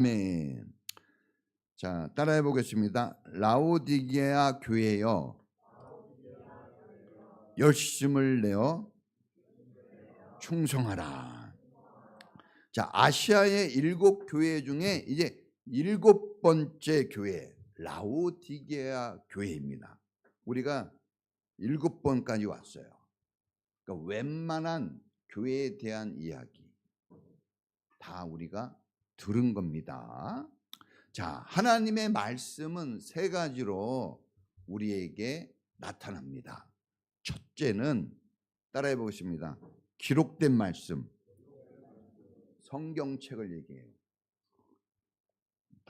아멘. 자, 따라해 보겠습니다. 라오디게아 교회여, 열심을 내어 충성하라. 자, 아시아의 7교회 중에 이제 7번째 교회, 라오디게아 교회입니다. 우리가 7번까지 왔어요. 그러니까 웬만한 교회에 대한 이야기 다 우리가 들은 겁니다. 자, 하나님의 말씀은 세 가지로 우리에게 나타납니다. 첫째는 따라해 보겠습니다. 기록된 말씀, 성경책을 얘기해요.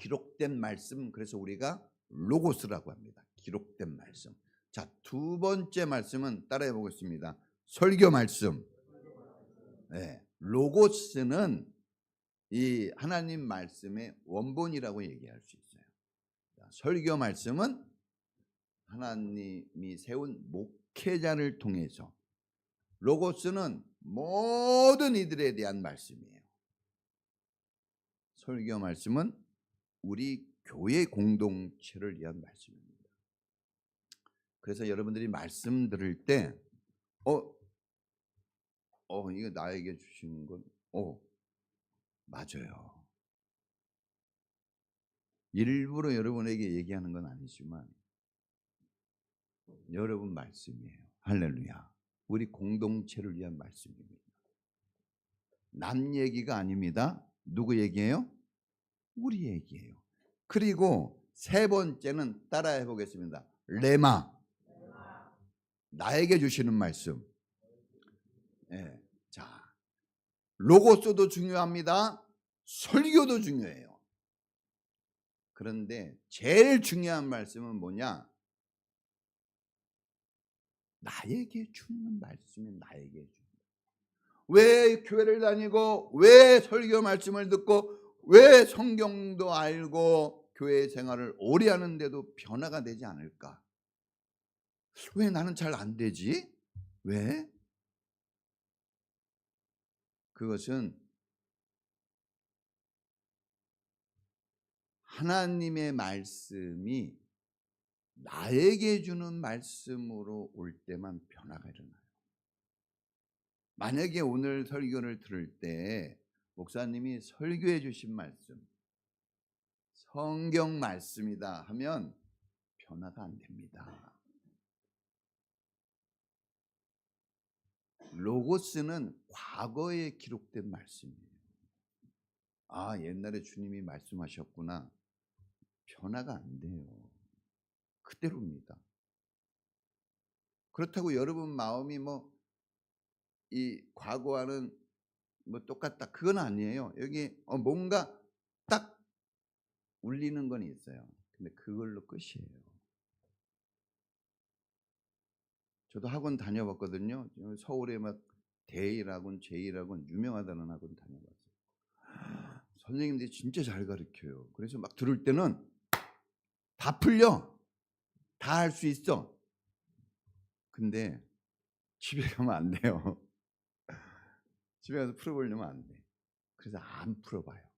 기록된 말씀, 그래서 우리가 로고스라고 합니다. 기록된 말씀. 자, 두 번째 말씀은 따라해 보겠습니다. 설교 말씀. 네, 로고스는 이 하나님 말씀의 원본이라고 얘기할 수 있어요. 자, 설교 말씀은 하나님이 세운 목회자를 통해서, 로고스는 모든 이들에 대한 말씀이에요. 설교 말씀은 우리 교회 공동체를 위한 말씀입니다. 그래서 여러분들이 말씀 들을 때 이거 나에게 주시는 건 맞아요. 일부러 여러분에게 얘기하는 건 아니지만 여러분 말씀이에요. 할렐루야. 우리 공동체를 위한 말씀입니다. 남 얘기가 아닙니다. 누구 얘기예요? 우리 얘기예요. 그리고 세 번째는 따라해 보겠습니다. 레마. 나에게 주시는 말씀. 네. 자, 로고스도 중요합니다. 설교도 중요해요. 그런데 제일 중요한 말씀은 뭐냐? 나에게 주는 말씀이 나에게 주는. 왜 교회를 다니고, 왜 설교 말씀을 듣고, 왜 성경도 알고 교회 생활을 오래 하는데도 변화가 되지 않을까? 왜 나는 잘 안 되지? 왜? 그것은 하나님의 말씀이 나에게 주는 말씀으로 올 때만 변화가 일어나요. 만약에 오늘 설교를 들을 때 목사님이 설교해 주신 말씀, 성경 말씀이다 하면 변화가 안 됩니다. 로고스는 과거에 기록된 말씀이에요. 아, 옛날에 주님이 말씀하셨구나. 변화가 안 돼요. 그대로입니다. 그렇다고 여러분 마음이 이 과거와는 똑같다, 그건 아니에요. 여기 뭔가 딱 울리는 건 있어요. 근데 그걸로 끝이에요. 저도 학원 다녀봤거든요. 서울에 대일학원, 제일학원 유명하다는 학원 다녀봤어요. 선생님들이 진짜 잘 가르쳐요. 그래서 막 들을 때는 다 풀려. 다 할 수 있어. 근데 집에 가면 안 돼요. 집에 가서 풀어보려면 안 돼. 그래서 안 풀어봐요.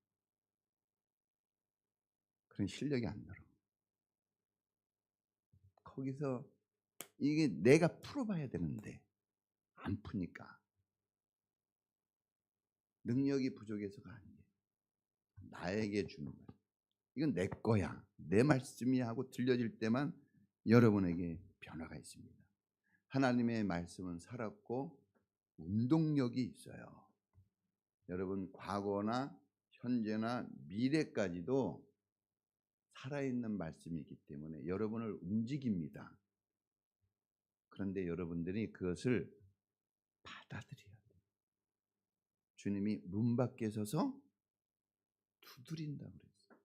그런 실력이 안 늘어. 거기서 이게 내가 풀어봐야 되는데 안 푸니까 능력이 부족해서가 아니에요. 나에게 주는 말. 이건 내 거야. 내 말씀이 하고 들려질 때만 여러분에게 변화가 있습니다. 하나님의 말씀은 살았고 운동력이 있어요. 여러분 과거나 현재나 미래까지도 살아있는 말씀이기 때문에 여러분을 움직입니다. 그런데 여러분들이 그것을 받아들여야 돼요. 주님이 문 밖에 서서 두드린다고 그랬어요.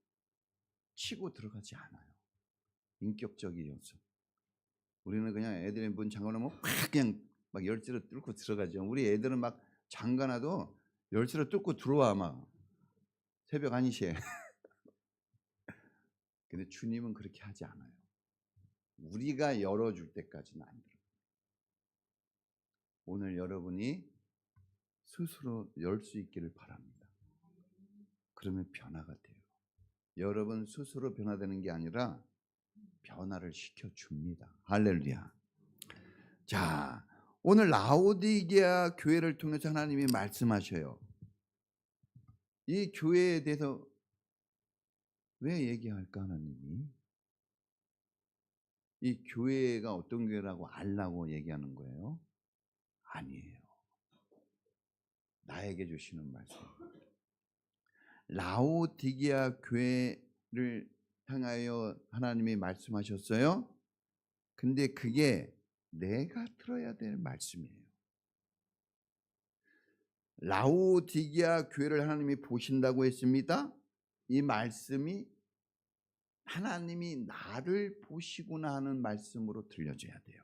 치고 들어가지 않아요. 인격적인 요소. 우리는 그냥 애들이 문 잠가놓으면 확 그냥 막 열쇠로 뚫고 들어가죠. 우리 애들은 막 잠가놔도 열쇠로 뚫고 들어와 막 새벽 1시에. 근데 주님은 그렇게 하지 않아요. 우리가 열어줄 때까지는 안 들어요. 오늘 여러분이 스스로 열 수 있기를 바랍니다. 그러면 변화가 돼요. 여러분 스스로 변화되는 게 아니라 변화를 시켜줍니다. 할렐루야. 자, 오늘 라오디게아 교회를 통해서 하나님이 말씀하셔요. 이 교회에 대해서 왜 얘기할까 하나님이? 이 교회가 어떤 교회라고 알라고 얘기하는 거예요? 아니에요. 나에게 주시는 말씀. 라오디게아 교회를 향하여 하나님이 말씀하셨어요. 근데 그게 내가 들어야 될 말씀이에요. 라오디게아 교회를 하나님이 보신다고 했습니다. 이 말씀이 하나님이 나를 보시구나 하는 말씀으로 들려져야 돼요.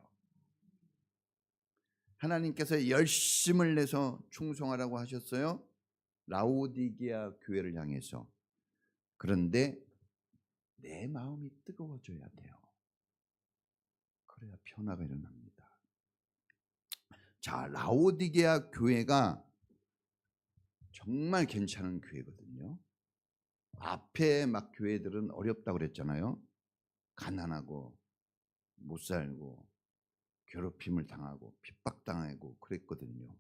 하나님께서 열심을 내서 충성하라고 하셨어요. 라오디게아 교회를 향해서. 그런데 내 마음이 뜨거워져야 돼요. 그래야 변화가 일어납니다. 자, 라오디게아 교회가 정말 괜찮은 교회거든요. 앞에 막 교회들은 어렵다고 그랬잖아요. 가난하고 못 살고 괴롭힘을 당하고 핍박당하고 그랬거든요.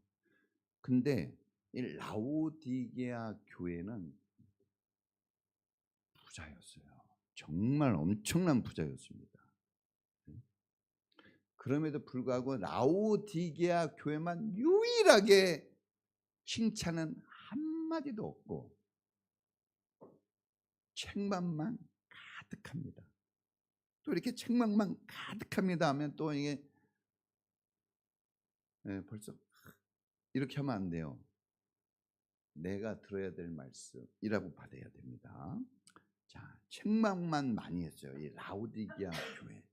근데 이 라오디게아 교회는 부자였어요. 정말 엄청난 부자였습니다. 그럼에도 불구하고 라오디게아 교회만 유일하게 칭찬은 한마디도 없고 책망만 가득합니다. 또 이렇게 책망만 가득합니다 하면 또 이게 벌써 이렇게 하면 안 돼요. 내가 들어야 될 말씀이라고 받아야 됩니다. 자, 책망만 많이 했어요. 이 라오디게아 교회.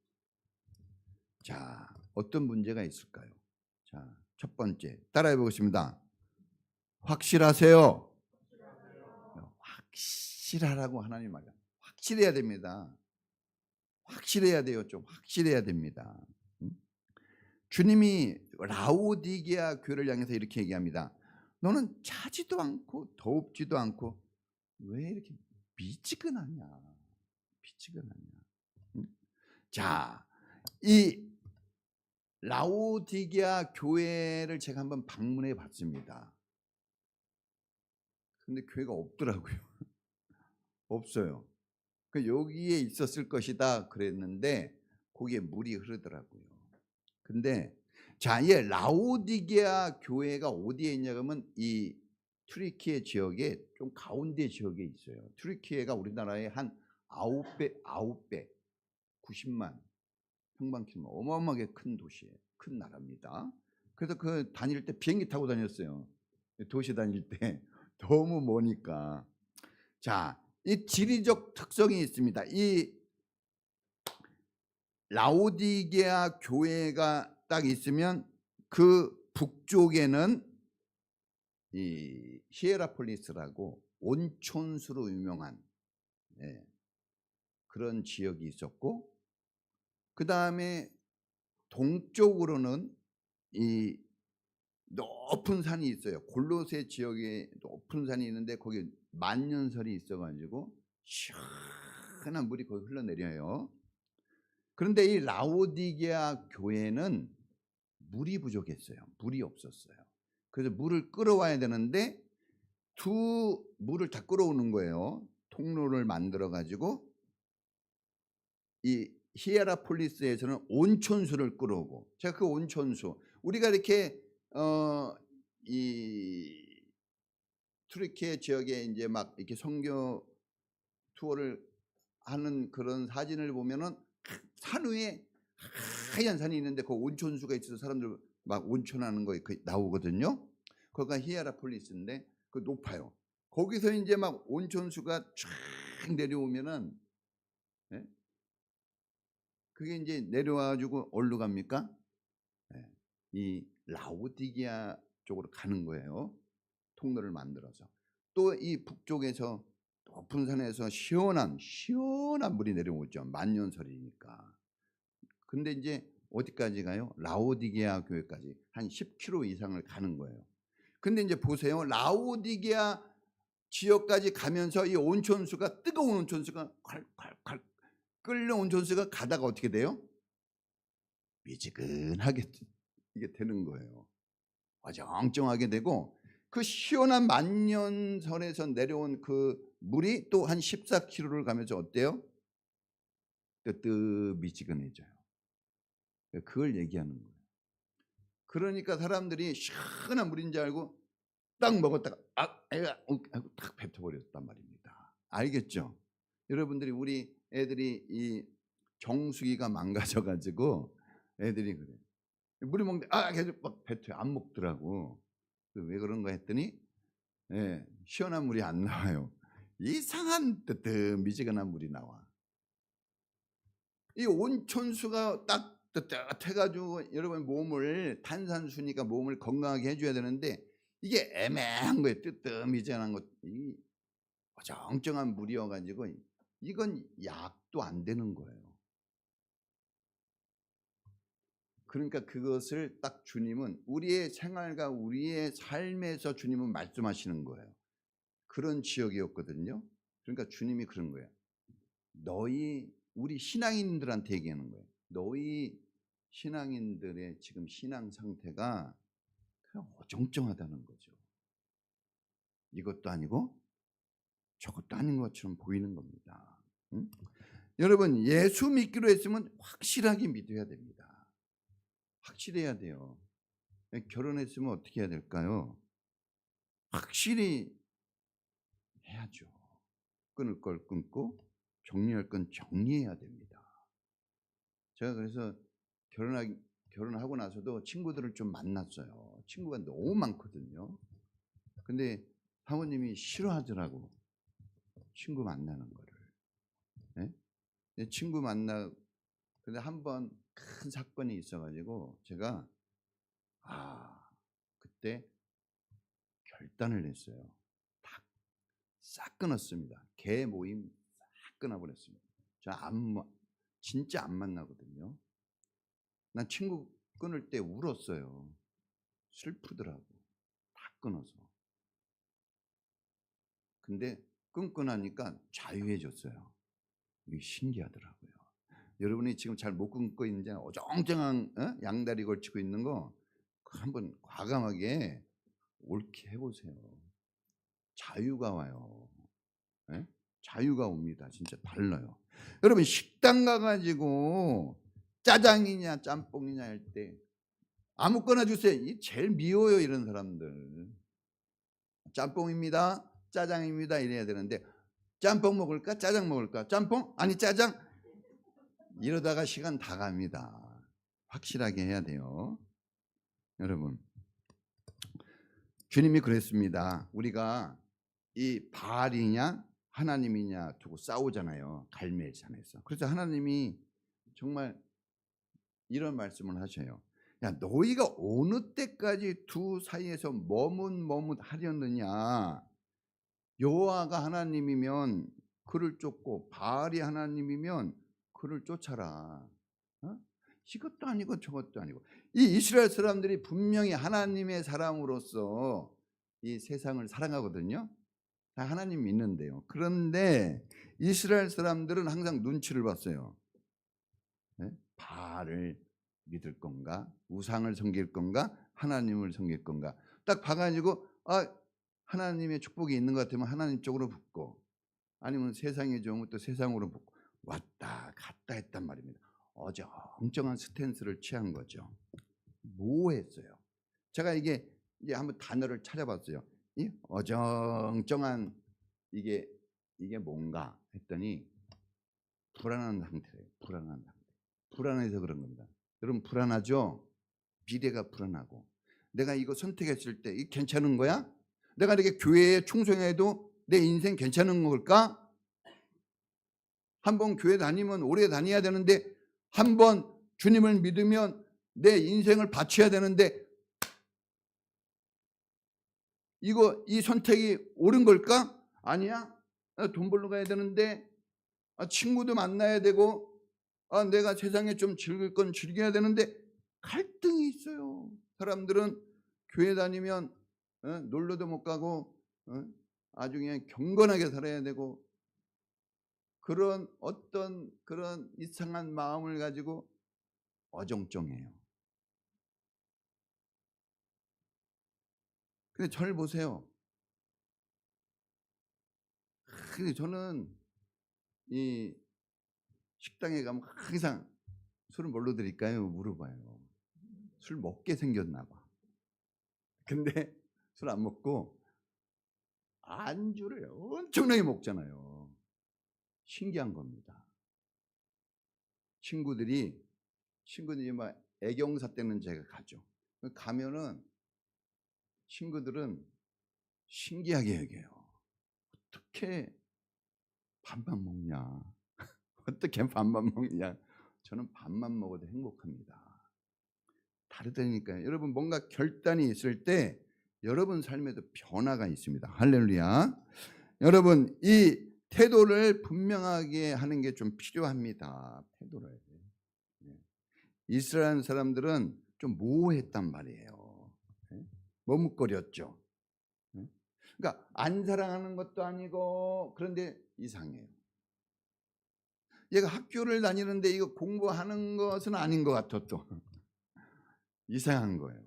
자, 어떤 문제가 있을까요? 자, 첫 번째 따라해 보겠습니다. 확실하세요. 확실하라고 하나님 말이야. 확실해야 됩니다. 확실해야 돼요. 좀 확실해야 됩니다. 주님이 라오디게아 교회를 향해서 이렇게 얘기합니다. 너는 차지도 않고 더웁지도 않고 왜 이렇게 미지근하냐? 미지근하냐? 자, 이 라오디게아 교회를 제가 한번 방문해 봤습니다. 근데 교회가 없더라고요. 없어요. 여기에 있었을 것이다 그랬는데 거기에 물이 흐르더라고요. 근데 자, 이 라오디게아 교회가 어디에 있냐 그러면 이 튀르키예 지역의 좀 가운데 지역에 있어요. 튀르키예가 우리나라의 한 9배 90만 평방킬로미터 어마어마하게 큰 도시예요. 큰 나라입니다. 그래서 그 다닐 때 비행기 타고 다녔어요. 도시 다닐 때 너무 머니까. 자, 이 지리적 특성이 있습니다. 이 라오디게아 교회가 딱 있으면 그 북쪽에는 이 히에라폴리스라고 온천수로 유명한 그런 지역이 있었고, 그 다음에 동쪽으로는 이 높은 산이 있어요. 골로새 지역에 높은 산이 있는데 거기 만년설이 있어가지고 시원한 물이 거기 흘러내려요. 그런데 이 라오디게아 교회는 물이 부족했어요. 물이 없었어요. 그래서 물을 끌어와야 되는데 두 물을 다 끌어오는 거예요. 통로를 만들어 가지고 이 히에라폴리스에서는 온천수를 끌어오고, 제가 그 온천수 우리가 이렇게 이 튀르키예 지역에 이제 막 이렇게 선교 투어를 하는 그런 사진을 보면은 산 위에 하얀 산이 있는데 그 온천수가 있어서 사람들 막 온천하는 거 나오거든요. 거기가 히에라폴리스인데 그 높아요. 거기서 이제 막 온천수가 쫙 내려오면은 그게 이제 내려와가지고 어디로 갑니까? 이 라오디게아 쪽으로 가는 거예요. 통로를 만들어서. 또 이 북쪽에서 높은 산에서 시원한 물이 내려오죠. 만년설이니까. 근데 이제 어디까지 가요? 라오디게아 교회까지 한 10km 이상을 가는 거예요. 근데 이제 보세요. 라오디게아 지역까지 가면서 이 온천수가 뜨거운 온천수가 콸콸콸 끓는 온천수가 가다가 어떻게 돼요? 미지근하게 이게 되는 거예요. 어정쩡하게 되고 그 시원한 만년설에서 내려온 그 물이 또 한 14km를 가면서 어때요? 뜨뜻미지근해져요. 그걸 얘기하는 거예요. 그러니까 사람들이 시원한 물인 줄 알고 딱 먹었다가 하고 딱 뱉어버렸단 말입니다. 알겠죠? 여러분들이 우리 애들이 이 정수기가 망가져가지고 애들이 그래. 물이 먹는데 계속 막 뱉어요. 안 먹더라고. 왜 그런가 했더니 시원한 물이 안 나와요. 이상한 뜨뜻미지근한 물이 나와. 이 온천수가 딱 뜨뜻해가지고 여러분 몸을 탄산수니까 몸을 건강하게 해줘야 되는데 이게 애매한 거예요. 뜨뜻미지근한 것, 이 어정쩡한 물이어가지고 이건 약도 안 되는 거예요. 그러니까 그것을 딱 주님은 우리의 생활과 우리의 삶에서 주님은 말씀하시는 거예요. 그런 지역이었거든요. 그러니까 주님이 그런 거예요. 우리 신앙인들한테 얘기하는 거예요. 너희 신앙인들의 지금 신앙 상태가 그냥 어정쩡하다는 거죠. 이것도 아니고 저것도 아닌 것처럼 보이는 겁니다. 응? 여러분, 예수 믿기로 했으면 확실하게 믿어야 됩니다. 확실해야 돼요. 결혼했으면 어떻게 해야 될까요? 확실히 해야죠. 끊을 걸 끊고 정리할 건 정리해야 됩니다. 제가 그래서 결혼하고 나서도 친구들을 좀 만났어요. 친구가 너무 많거든요. 근데 사모님이 싫어하더라고. 친구 만나는 거를. 네? 친구 근데 한 번 큰 사건이 있어가지고 제가 그때 결단을 했어요. 싹 끊었습니다. 개 모임 싹 끊어버렸습니다. 저 진짜 안 만나거든요. 난 친구 끊을 때 울었어요. 슬프더라고. 다 끊어서. 근데 끊고 나니까 자유해졌어요. 이게 신기하더라고요. 여러분이 지금 잘 못 끊고 있는지 어정쩡한 양다리 걸치고 있는 거 한번 과감하게 옳게 해보세요. 자유가 와요. 네? 자유가 옵니다. 진짜 달라요. 여러분 식당 가가지고 짜장이냐 짬뽕이냐 할 때 아무거나 주세요. 제일 미워요 이런 사람들. 짬뽕입니다. 짜장입니다. 이래야 되는데 짬뽕 먹을까 짜장 먹을까? 짬뽕? 아니 짜장? 이러다가 시간 다 갑니다. 확실하게 해야 돼요. 여러분 주님이 그랬습니다. 우리가 이 바알이냐 하나님이냐 두고 싸우잖아요. 갈멜산에서. 그래서 하나님이 정말 이런 말씀을 하셔요. 야, 너희가 어느 때까지 두 사이에서 머뭇머뭇하려느냐. 여호와가 하나님이면 그를 쫓고 바알이 하나님이면 그를 쫓아라. 이것도 아니고 저것도 아니고. 이 이스라엘 사람들이 분명히 하나님의 사람으로서 이 세상을 사랑하거든요. 다 하나님 믿는데요. 그런데 이스라엘 사람들은 항상 눈치를 봤어요. 바알을 믿을 건가? 우상을 섬길 건가? 하나님을 섬길 건가? 딱 봐가지고 하나님의 축복이 있는 것 같으면 하나님 쪽으로 붙고 아니면 세상이 좋으면 또 세상으로 붙고 왔다 갔다 했단 말입니다. 어정쩡한 스탠스를 취한 거죠. 모호했어요. 제가 이게 한번 단어를 찾아봤어요. 이 어정쩡한 이게 뭔가 했더니 불안한 상태예요. 불안한 상태. 불안해서 그런 겁니다. 여러분 불안하죠? 미래가 불안하고 내가 이거 선택했을 때 이게 괜찮은 거야? 내가 이렇게 교회에 충성해도 내 인생 괜찮은 걸까? 한번 교회 다니면 오래 다녀야 되는데 한번 주님을 믿으면 내 인생을 바쳐야 되는데 이 선택이 옳은 걸까? 아니야. 돈 벌러 가야 되는데 친구도 만나야 되고 내가 세상에 좀 즐길 건 즐겨야 되는데 갈등이 있어요. 사람들은 교회 다니면 놀러도 못 가고 아주 그냥 경건하게 살아야 되고, 그런 어떤 그런 이상한 마음을 가지고 어정쩡해요. 근데 저를 보세요. 근데 저는 이 식당에 가면 항상 술을 뭘로 드릴까요? 물어봐요. 술 먹게 생겼나 봐. 근데 술 안 먹고 안주를 엄청나게 먹잖아요. 신기한 겁니다. 친구들이 막 애경사 때는 제가 가죠. 가면은 친구들은 신기하게 여겨요. 어떻게 밥만 먹냐? 어떻게 밥만 먹냐? 저는 밥만 먹어도 행복합니다. 다르다니까요. 여러분, 뭔가 결단이 있을 때 여러분 삶에도 변화가 있습니다. 할렐루야. 여러분, 이 태도를 분명하게 하는 게 좀 필요합니다. 태도를. 이스라엘 사람들은 좀 모호했단 말이에요. 머뭇거렸죠. 그러니까 안 사랑하는 것도 아니고, 그런데 이상해요. 얘가 학교를 다니는데 이거 공부하는 것은 아닌 것 같아. 또 이상한 거예요.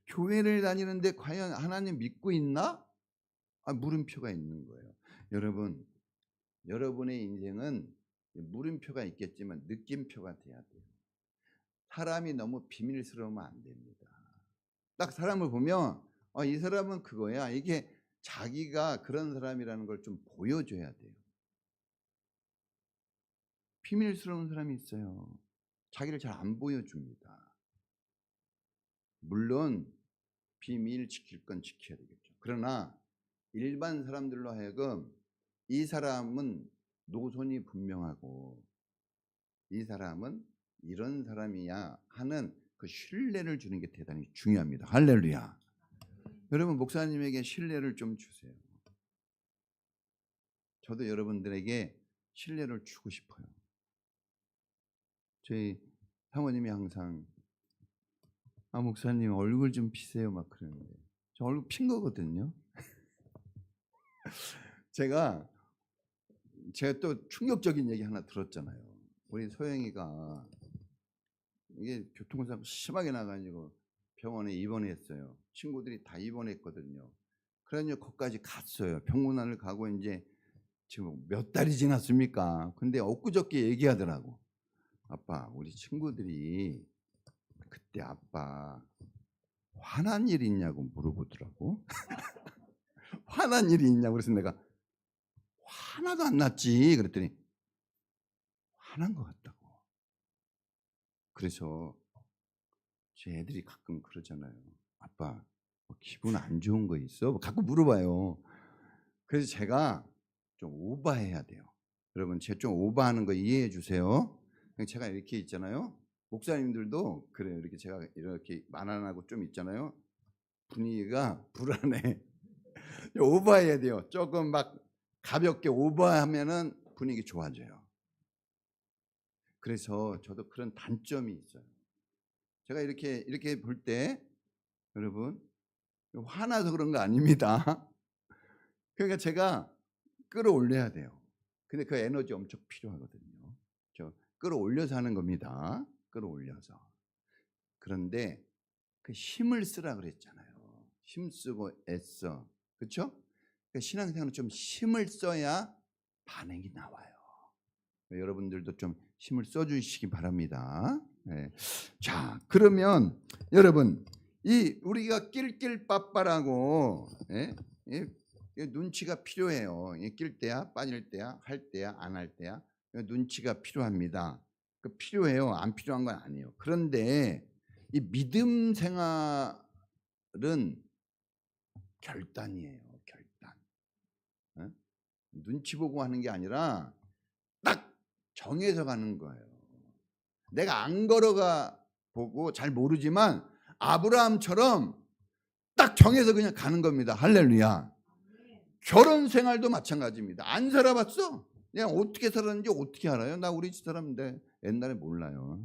교회를 다니는데 과연 하나님 믿고 있나? 물음표가 있는 거예요. 여러분, 여러분의 인생은 물음표가 있겠지만 느낌표가 돼야 돼요. 사람이 너무 비밀스러우면 안 됩니다. 딱 사람을 보면 이 사람은 그거야. 이게 자기가 그런 사람이라는 걸 좀 보여줘야 돼요. 비밀스러운 사람이 있어요. 자기를 잘 안 보여줍니다. 물론 비밀 지킬 건 지켜야 되겠죠. 그러나 일반 사람들로 하여금 이 사람은 노선이 분명하고 이 사람은 이런 사람이야 하는 그 신뢰를 주는 게 대단히 중요합니다. 할렐루야. 여러분, 목사님에게 신뢰를 좀 주세요. 저도 여러분들에게 신뢰를 주고 싶어요. 저희 사모님이 항상 목사님 얼굴 좀 피세요 막 그러는데, 저 얼굴 핀 거거든요. 제가 또 충격적인 얘기 하나 들었잖아요. 우리 소영이가 이게 교통사고 심하게 나가지고 병원에 입원했어요. 친구들이 다 입원했거든요. 그래서 거기까지 갔어요. 병문안을 가고 이제 지금 몇 달이 지났습니까? 근데 엊그저께 얘기하더라고. 아빠, 우리 친구들이 그때 아빠 화난 일 있냐고 물어보더라고. 화난 일이 있냐고. 그래서 내가 하나도 안 났지 그랬더니 화난 것 같다고. 그래서 제 애들이 가끔 그러잖아요. 아빠, 뭐 기분 안 좋은 거 있어? 가끔 물어봐요. 그래서 제가 좀 오버해야 돼요. 여러분, 제가 좀 오버하는 거 이해해 주세요. 제가 이렇게 있잖아요. 목사님들도 그래요. 이렇게 제가 이렇게 만안하고 좀 있잖아요. 분위기가 불안해. 오버해야 돼요. 조금 막 가볍게 오버하면은 분위기 좋아져요. 그래서 저도 그런 단점이 있어요. 제가 이렇게 볼 때 여러분 화나서 그런 거 아닙니다. 그러니까 제가 끌어올려야 돼요. 근데 그 에너지 엄청 필요하거든요. 저 끌어올려서 하는 겁니다. 끌어올려서. 그런데 그 힘을 쓰라 그랬잖아요. 힘 쓰고 애써. 그렇죠? 그러니까 신앙생활은 좀 힘을 써야 반응이 나와요. 여러분들도 좀 힘을 써주시기 바랍니다. 네. 자, 그러면 여러분, 이 우리가 낄낄빠빠라고 눈치가 필요해요. 낄 때야, 빠질 때야, 할 때야, 안 할 때야, 눈치가 필요합니다. 필요해요. 안 필요한 건 아니에요. 그런데 이 믿음 생활은 결단이에요. 결단. 눈치 보고 하는 게 아니라 딱 정해서 가는 거예요. 내가 안 걸어가 보고 잘 모르지만 아브라함처럼 딱 정해서 그냥 가는 겁니다. 할렐루야. 결혼 생활도 마찬가지입니다. 안 살아봤어? 그냥 어떻게 살았는지 어떻게 알아요? 나 우리 집 사람인데 옛날에 몰라요.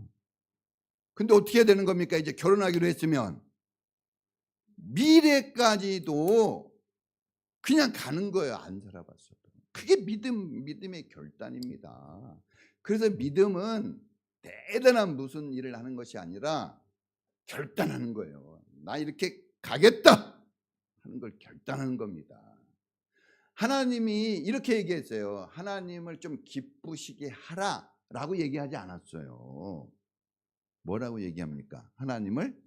근데 어떻게 해야 되는 겁니까? 이제 결혼하기로 했으면 미래까지도 그냥 가는 거예요. 안 살아봤어도. 그게 믿음의 결단입니다. 그래서 믿음은 대단한 무슨 일을 하는 것이 아니라 결단하는 거예요. 나 이렇게 가겠다 하는 걸 결단하는 겁니다. 하나님이 이렇게 얘기했어요. 하나님을 좀 기쁘시게 하라라고 얘기하지 않았어요. 뭐라고 얘기합니까? 하나님을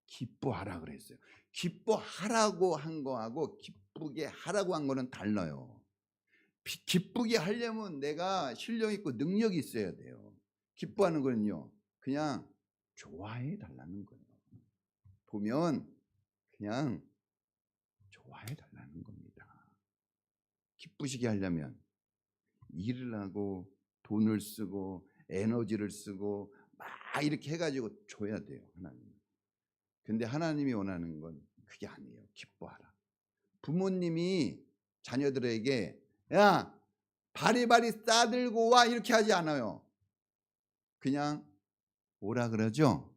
기뻐하라 그랬어요. 기뻐하라고 한 거하고 기쁘게 하라고 한 거는 달라요. 기쁘게 하려면 내가 실력 있고 능력이 있어야 돼요. 기뻐하는 거는요, 그냥 좋아해 달라는 거예요. 보면 그냥 좋아해 달라는 겁니다. 기쁘시게 하려면 일을 하고 돈을 쓰고 에너지를 쓰고 막 이렇게 해가지고 줘야 돼요, 하나님. 근데 하나님이 원하는 건 그게 아니에요. 기뻐하라. 부모님이 자녀들에게 야 바리바리 싸들고 와 이렇게 하지 않아요. 그냥 오라 그러죠.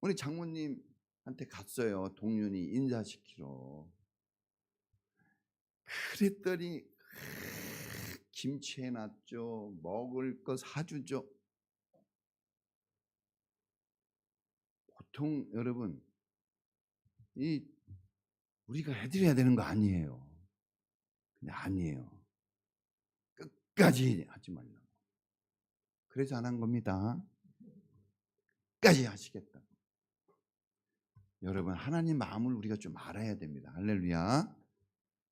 우리 장모님한테 갔어요. 동윤이 인사시키러. 그랬더니 김치 해놨죠. 먹을 거 사주죠. 보통 여러분 우리가 해드려야 되는 거 아니에요. 근데 아니에요. 끝까지 하지 말라고. 그래서 안 한 겁니다. 끝까지 하시겠다. 여러분 하나님 마음을 우리가 좀 알아야 됩니다. 할렐루야.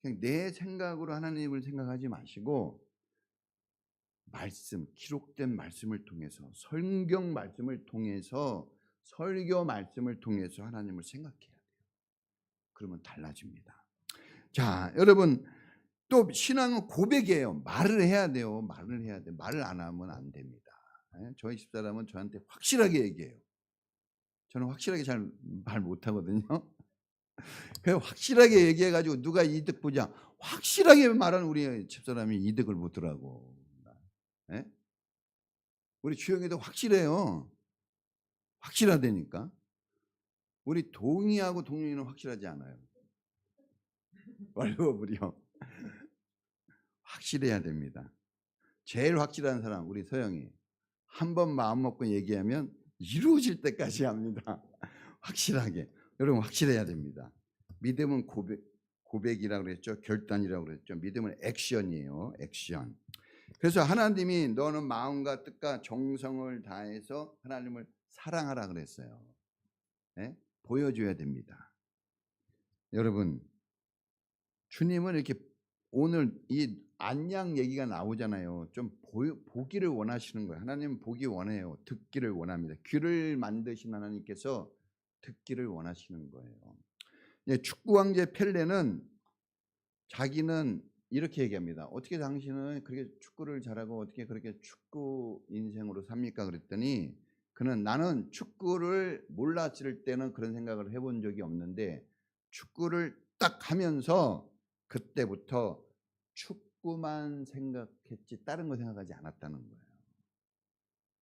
그냥 내 생각으로 하나님을 생각하지 마시고 말씀, 기록된 말씀을 통해서 성경 말씀을 통해서 설교 말씀을 통해서 하나님을 생각해야 돼요. 그러면 달라집니다. 자, 여러분 또 신앙은 고백이에요. 말을 해야 돼요. 말을 해야 돼요. 말을 안 하면 안 됩니다. 저희 집사람은 저한테 확실하게 얘기해요. 저는 확실하게 잘 말 못하거든요. 그래서 확실하게 얘기해가지고 누가 이득 보자 확실하게 말하는 우리 집사람이 이득을 보더라고. 예? 우리 주영이도 확실해요. 확실하다니까. 우리 동희하고 동윤이는 확실하지 않아요. 말로버려. 확실해야 됩니다. 제일 확실한 사람 우리 서영이. 한 번 마음 먹고 얘기하면 이루어질 때까지 합니다. 확실하게. 여러분 확실해야 됩니다. 믿음은 고백이라고 그랬죠. 결단이라고 그랬죠. 믿음은 액션이에요. 액션. 그래서 하나님이 너는 마음과 뜻과 정성을 다해서 하나님을 사랑하라 그랬어요. 네? 보여줘야 됩니다. 여러분 주님은 이렇게 오늘 이 안양 얘기가 나오잖아요. 좀 보기를 원하시는 거예요. 하나님은 보기 원해요. 듣기를 원합니다. 귀를 만드신 하나님께서 듣기를 원하시는 거예요. 축구 황제 펠레는 자기는 이렇게 얘기합니다. 어떻게 당신은 그렇게 축구를 잘하고 어떻게 그렇게 축구 인생으로 삽니까? 그랬더니 그는 나는 축구를 몰랐을 때는 그런 생각을 해본 적이 없는데 축구를 딱 하면서 그때부터 축구만 생각했지 다른 거 생각하지 않았다는 거예요.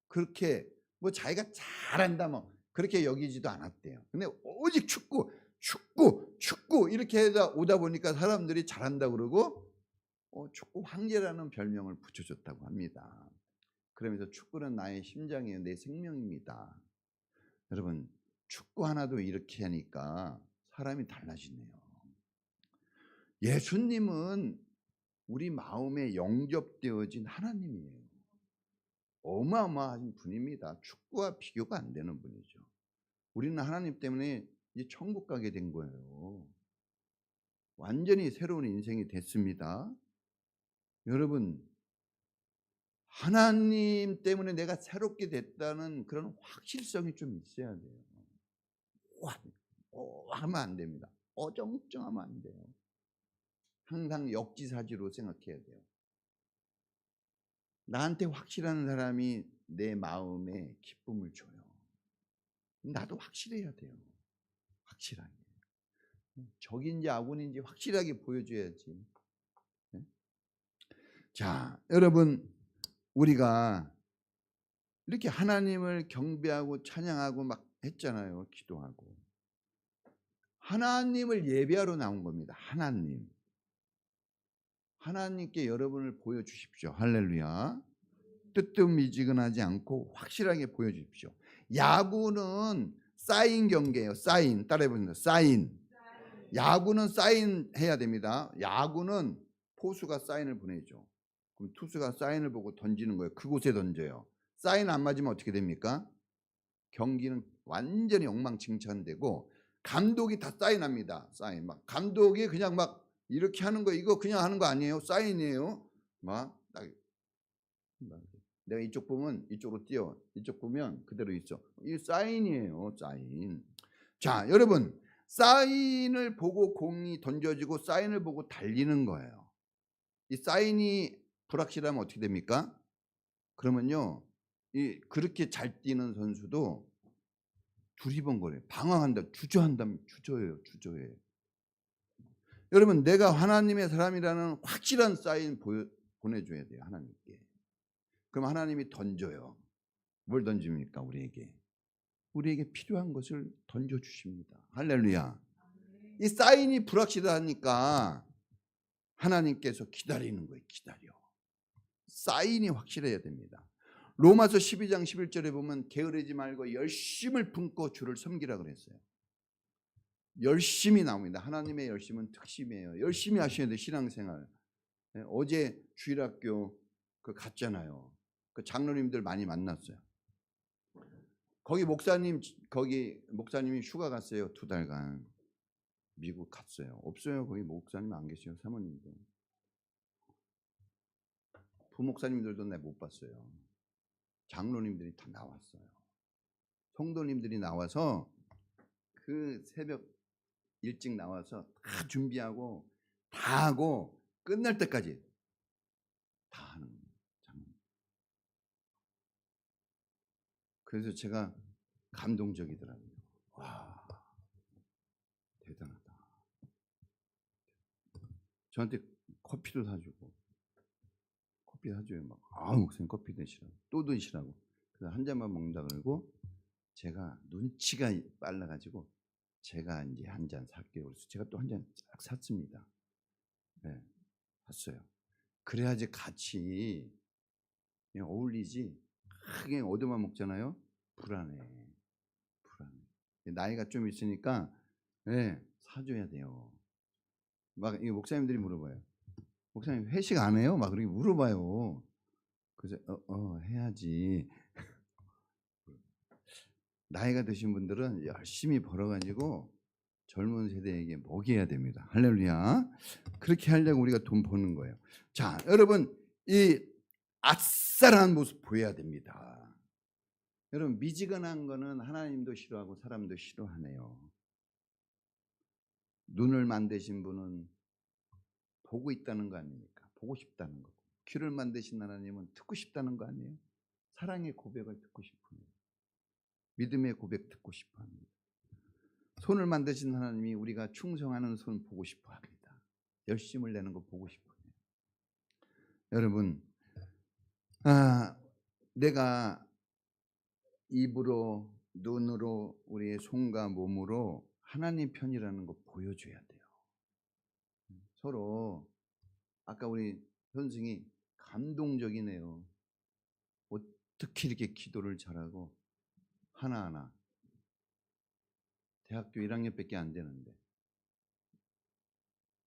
그렇게 뭐 자기가 잘한다 뭐 그렇게 여기지도 않았대요. 근데 오직 축구 이렇게 오다 보니까 사람들이 잘한다 그러고 축구 황제라는 별명을 붙여줬다고 합니다. 그러면서 축구는 나의 심장이에요. 내 생명입니다. 여러분 축구 하나도 이렇게 하니까 사람이 달라지네요. 예수님은 우리 마음에 영접되어진 하나님이에요. 어마어마한 분입니다. 축구와 비교가 안 되는 분이죠. 우리는 하나님 때문에 이제 천국 가게 된 거예요. 완전히 새로운 인생이 됐습니다. 여러분 하나님 때문에 내가 새롭게 됐다는 그런 확실성이 좀 있어야 돼요. 하면 안 됩니다. 어정쩡하면 안 돼요. 항상 역지사지로 생각해야 돼요. 나한테 확실한 사람이 내 마음에 기쁨을 줘요. 나도 확실해야 돼요. 확실하게. 적인지 아군인지 확실하게 보여줘야지. 자, 여러분 우리가 이렇게 하나님을 경배하고 찬양하고 막 했잖아요. 기도하고. 하나님을 예배하러 나온 겁니다. 하나님께 여러분을 보여주십시오. 할렐루야. 뜨뜻미지근하지 않고 확실하게 보여주십시오. 야구는 사인 경기예요. 사인. 따라해보세요. 사인. 야구는 사인해야 됩니다. 야구는 포수가 사인을 보내죠. 그럼 투수가 사인을 보고 던지는 거예요. 그곳에 던져요. 사인 안 맞으면 어떻게 됩니까? 경기는 완전히 엉망진창되고, 감독이 다 사인합니다. 사인. 막 감독이 그냥 막 이렇게 하는 거, 이거 그냥 하는 거 아니에요. 사인이에요. 막 내가 이쪽 보면 이쪽으로 뛰어, 이쪽 보면 그대로 있어. 이 사인이에요. 사인. 자, 여러분, 사인을 보고 공이 던져지고 사인을 보고 달리는 거예요. 이 사인이 불확실하면 어떻게 됩니까? 그러면요, 그렇게 잘 뛰는 선수도 두리번거려요. 방황한다, 주저한다면 주저해요. 여러분, 내가 하나님의 사람이라는 확실한 사인 보내줘야 돼요. 하나님께. 그럼 하나님이 던져요. 뭘 던집니까? 우리에게 필요한 것을 던져주십니다. 할렐루야. 이 사인이 불확실하니까 하나님께서 기다리는 거예요. 기다려. 사인이 확실해야 됩니다. 로마서 12장 11절에 보면 게으르지 말고 열심을 품고 주를 섬기라 그랬어요. 열심히 나옵니다. 하나님의 열심은 특심이에요. 열심히 하셔야 돼요. 신앙생활. 어제 주일학교 갔잖아요. 그 장로님들 많이 만났어요. 거기 목사님이 휴가 갔어요. 2달간 미국 갔어요. 없어요. 거기 목사님 안 계셔요. 사모님도. 부목사님들도 내가 못 봤어요. 장로님들이 다 나왔어요. 성도님들이 나와서 그 새벽 일찍 나와서 다 준비하고 다 하고 끝날 때까지 다 하는 거예요. 그래서 제가 감동적이더라고요. 와, 대단하다. 저한테 커피도 사주고, 커피 사줘요. 막, 목사님 커피 드시라고, 또 드시라고. 그래서 한 잔만 먹는다 그러고, 제가 눈치가 빨라가지고, 제가 이제 한 잔 살게요. 그래서 제가 또 한 잔 싹 샀습니다. 네, 샀어요. 그래야지 같이 그냥 어울리지. 그냥 얻어만 먹잖아요. 불안해. 나이가 좀 있으니까 사줘야 돼요. 막 이 목사님들이 물어봐요. 목사님 회식 안 해요? 막 그렇게 물어봐요. 그래서 해야지. 나이가 드신 분들은 열심히 벌어가지고 젊은 세대에게 먹여야 됩니다. 할렐루야. 그렇게 하려고 우리가 돈 버는 거예요. 자, 여러분, 이 아싸라는 모습 보여야 됩니다. 여러분, 미지근한 거는 하나님도 싫어하고 사람도 싫어하네요. 눈을 만드신 분은 보고 있다는 거 아닙니까? 보고 싶다는 거고. 귀를 만드신 하나님은 듣고 싶다는 거 아니에요? 사랑의 고백을 듣고 싶어요. 믿음의 고백 듣고 싶어 합니다. 손을 만드신 하나님이 우리가 충성하는 손 보고 싶어 합니다. 열심을 내는 거 보고 싶어요. 여러분, 내가 입으로, 눈으로, 우리의 손과 몸으로 하나님 편이라는 거 보여줘야 돼요. 서로 아까 우리 현승이 감동적이네요. 어떻게 이렇게 기도를 잘하고 하나하나. 대학교 1학년밖에 안 되는데.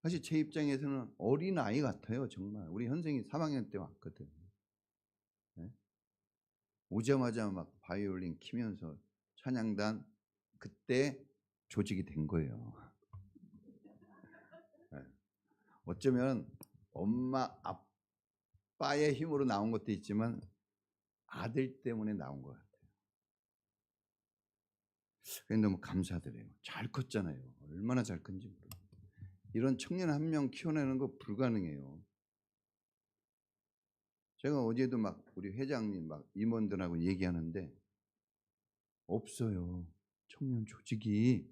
사실 제 입장에서는 어린아이 같아요. 정말. 우리 현승이 3학년 때 왔거든. 네? 오자마자 막 바이올린 키면서 찬양단 그때 조직이 된 거예요. 네. 어쩌면 엄마 아빠의 힘으로 나온 것도 있지만 아들 때문에 나온 것 같아요. 그래서 너무 감사드려요. 잘 컸잖아요. 얼마나 잘 큰지 모르겠어요. 이런 청년 한 명 키워내는 거 불가능해요. 제가 어제도 막 우리 회장님 막 임원들하고 얘기하는데 없어요. 청년 조직이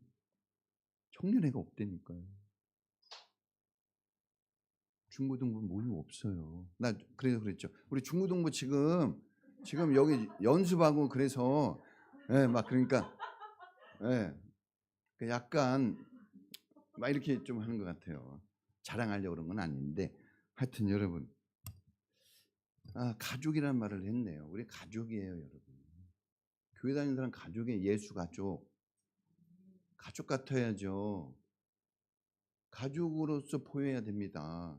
청년회가 없다니까요. 중고등부 모임 없어요. 나 그래서 그랬죠. 우리 중고등부 지금 여기 연습하고 그래서 막 그러니까 약간 막 이렇게 좀 하는 것 같아요. 자랑하려고 그런 건 아닌데 하여튼 여러분 가족이라는 말을 했네요. 우리 가족이에요, 여러분. 교회 다니는 사람 가족이에요. 예수 가족. 가족 같아야죠. 가족으로서 보여야 됩니다.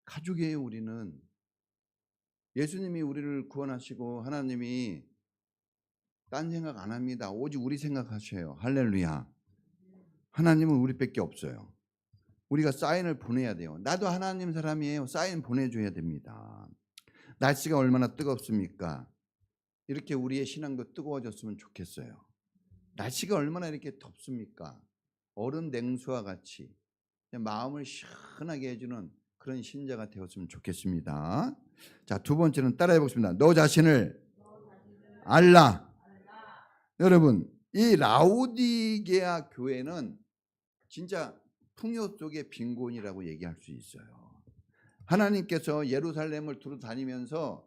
가족이에요, 우리는. 예수님이 우리를 구원하시고 하나님이 딴 생각 안 합니다. 오직 우리 생각하셔요. 할렐루야. 하나님은 우리밖에 없어요. 우리가 사인을 보내야 돼요. 나도 하나님 사람이에요. 사인 보내줘야 됩니다. 날씨가 얼마나 뜨겁습니까? 이렇게 우리의 신앙도 뜨거워졌으면 좋겠어요. 날씨가 얼마나 이렇게 덥습니까? 얼음 냉수와 같이 그냥 마음을 시원하게 해주는 그런 신자가 되었으면 좋겠습니다. 자, 두 번째는 따라해 보겠습니다. 너 자신을 알라. 여러분, 이 라오디게아 교회는 진짜 풍요 속의 빈곤이라고 얘기할 수 있어요. 하나님께서 예루살렘을 두루 다니면서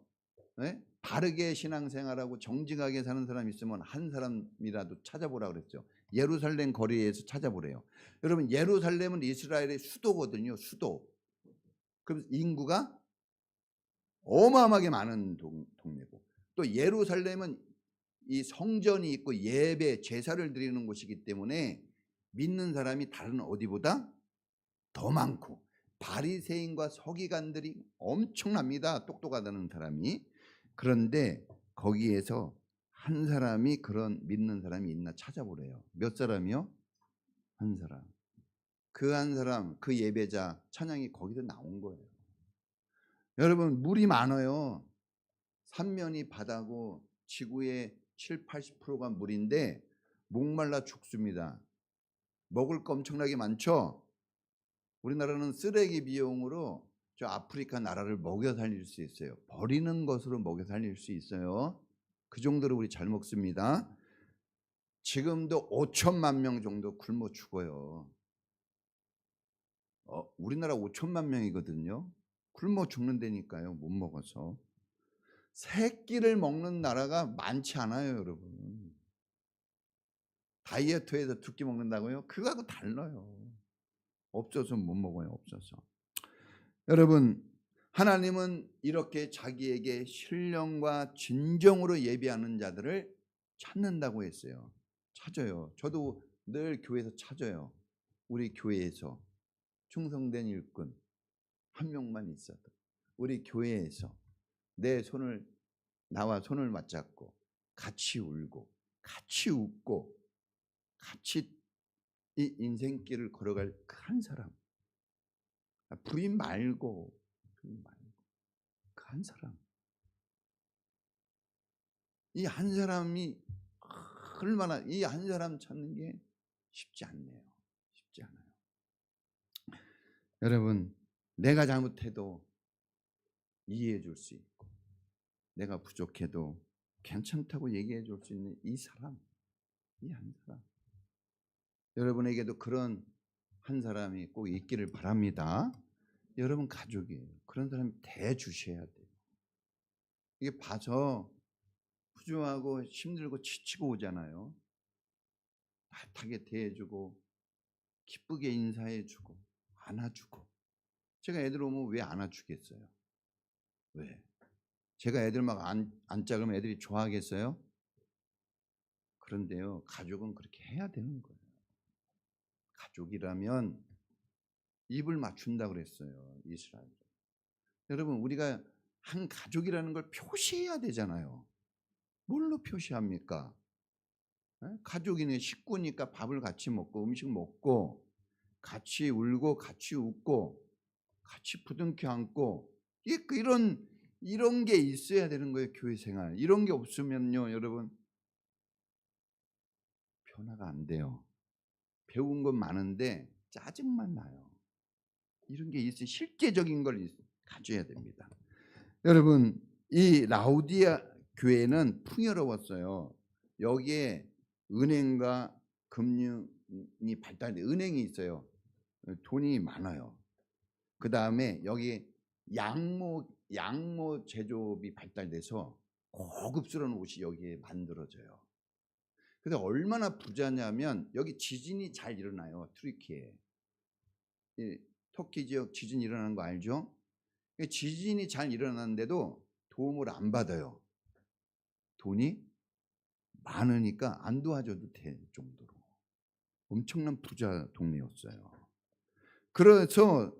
바르게 신앙생활하고 정직하게 사는 사람 있으면 한 사람이라도 찾아보라 그랬죠. 예루살렘 거리에서 찾아보래요. 여러분, 예루살렘은 이스라엘의 수도거든요. 수도. 그럼 인구가 어마어마하게 많은 동네고, 또 예루살렘은 이 성전이 있고 예배 제사를 드리는 곳이기 때문에 믿는 사람이 다른 어디보다 더 많고 바리새인과 서기관들이 엄청납니다. 똑똑하다는 사람이. 그런데 거기에서 한 사람이 그런 믿는 사람이 있나 찾아보래요. 몇 사람이요? 한 사람. 그 한 사람, 그 예배자 찬양이 거기서 나온 거예요. 여러분, 물이 많아요. 삼면이 바다고 지구의 7, 80%가 물인데 목말라 죽습니다. 먹을 거 엄청나게 많죠. 우리나라는 쓰레기 비용으로 저 아프리카 나라를 먹여 살릴 수 있어요. 버리는 것으로 먹여 살릴 수 있어요. 그 정도로 우리 잘 먹습니다. 지금도 5천만 명 정도 굶어 죽어요. 우리나라 5천만 명이거든요. 굶어 죽는다니까요. 못 먹어서. 새끼를 먹는 나라가 많지 않아요, 여러분. 다이어트해서 두 끼 먹는다고요? 그거하고 달라요. 없어서 못 먹어요. 없어서. 여러분, 하나님은 이렇게 자기에게 신령과 진정으로 예배하는 자들을 찾는다고 했어요. 찾아요. 저도 늘 교회에서 찾아요. 우리 교회에서 충성된 일꾼 한 명만 있어도 우리 교회에서 나와 손을 맞잡고 같이 울고 같이 웃고 같이 이 인생길을 걸어갈 그 한 사람, 부인 말고 그 한 사람, 이 한 사람이 얼마나, 이 한 사람 찾는 게 쉽지 않네요. 쉽지 않아요. 여러분, 내가 잘못해도 이해해 줄 수 있고 내가 부족해도 괜찮다고 얘기해 줄 수 있는 이 사람, 이 한 사람, 여러분에게도 그런 한 사람이 꼭 있기를 바랍니다. 여러분 가족이에요. 그런 사람이 대주셔야 돼요. 이게 봐서 푸짐하고 힘들고 지치고 오잖아요. 따뜻하게 대해주고 기쁘게 인사해주고 안아주고. 제가 애들 오면 왜 안아주겠어요? 왜? 제가 애들 막 안자 그러면 애들이 좋아하겠어요? 그런데요, 가족은 그렇게 해야 되는 거예요. 가족이라면 입을 맞춘다 그랬어요, 이스라엘. 여러분, 우리가 한 가족이라는 걸 표시해야 되잖아요. 뭘로 표시합니까? 가족이네, 식구니까 밥을 같이 먹고 음식 먹고 같이 울고 같이 웃고 같이 부둥켜 안고, 이런 게 있어야 되는 거예요. 교회 생활 이런 게 없으면요, 여러분 변화가 안 돼요. 배운 건 많은데 짜증만 나요. 이런 게 있어요. 실제적인 걸 가져야 됩니다. 여러분, 이 라우디아 교회는 풍요로웠어요. 여기에 은행과 금융이 발달돼, 은행이 있어요. 돈이 많아요. 그 다음에 여기 양모 제조업이 발달돼서 고급스러운 옷이 여기에 만들어져요. 근데 얼마나 부자냐면 여기 지진이 잘 일어나요. 튀르키예. 이 터키 지역 지진 일어나는 거 알죠? 지진이 잘 일어나는데도 도움을 안 받아요. 돈이 많으니까 안 도와줘도 될 정도로 엄청난 부자 동네였어요. 그래서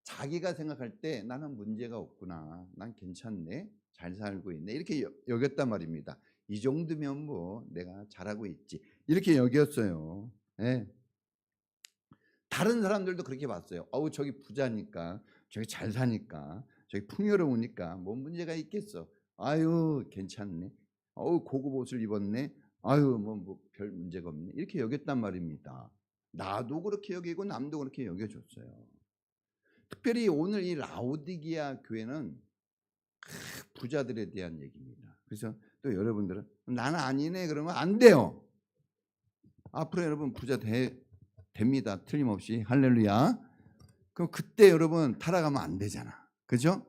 자기가 생각할 때 '나는 문제가 없구나. 난 괜찮네. 잘 살고 있네.' 이렇게 여겼단 말입니다. '이 정도면 뭐 내가 잘하고 있지.' 이렇게 여겼어요. 예. 다른 사람들도 그렇게 봤어요. '어우 저기 부자니까. 저기 잘 사니까. 저기 풍요로우니까 뭔 문제가 있겠어. 아유 괜찮네. 어우 고급 옷을 입었네. 아유 뭐 별 문제가 없네.' 이렇게 여겼단 말입니다. 나도 그렇게 여기고 남도 그렇게 여겨 줬어요. 특별히 오늘 이 라오디게아 교회는 부자들에 대한 얘기입니다. 그래서 또 여러분들은 '나는 아니네.' 그러면 안 돼요. 앞으로 여러분 부자 됩니다. 틀림없이. 할렐루야. 그럼 그때 여러분 타락하면 안 되잖아. 그죠?